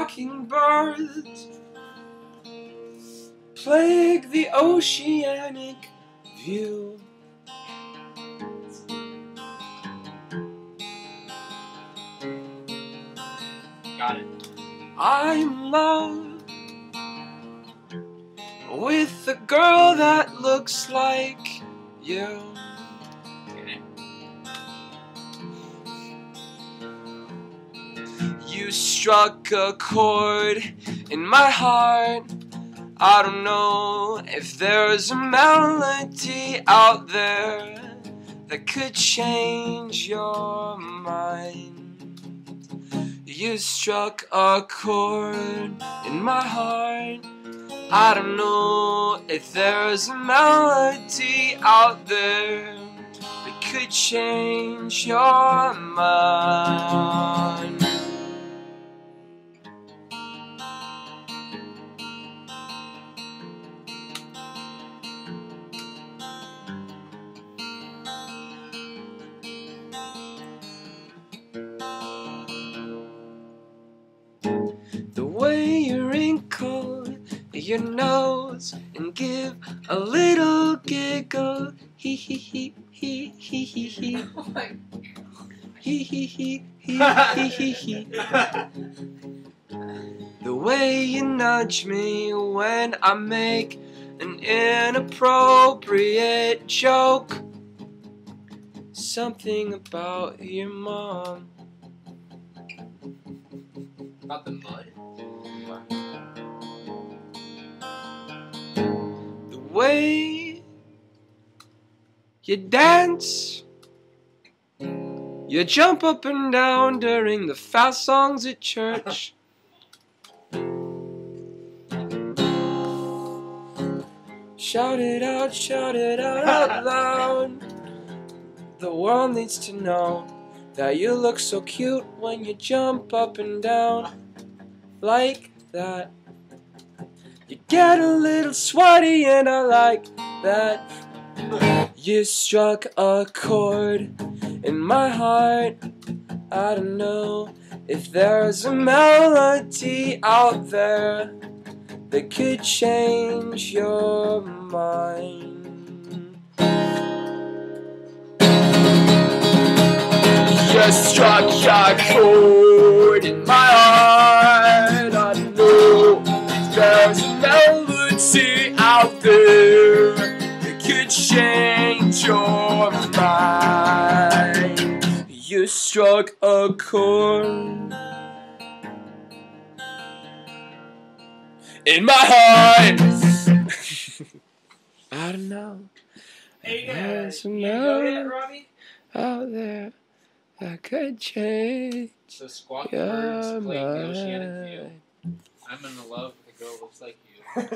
mockingbirds plague the oceanic view. Got it. I'm in love with a girl that looks like you. Okay. You struck a chord in my heart. I don't know if there's a melody out there that could change your mind. You struck a chord in my heart. I don't know if there's a melody out there that could change your mind. The way you wrinkle your nose and give a little giggle, hee hee hee hee hee hee hee. Oh my. Hee hee hee hee hee hee hee. The way you nudge me when I make an inappropriate joke. Something about your mom. About the mud? The way you dance, you jump up and down during the fast songs at church. Shout it out out loud. The world needs to know that you look so cute when you jump up and down like that. You get a little sweaty and I like that. You struck a chord in my heart. I don't know if there's a melody out there that could change your mind. You struck your chord in my heart. I don't know if there's a melody out there that could change your mind. You struck a chord in my heart. I don't know. Hey, There's a you know it, melody Robby? out there that could change So Squawking your birds playing the oceanic view. mind. I'm in love with a girl who looks like you.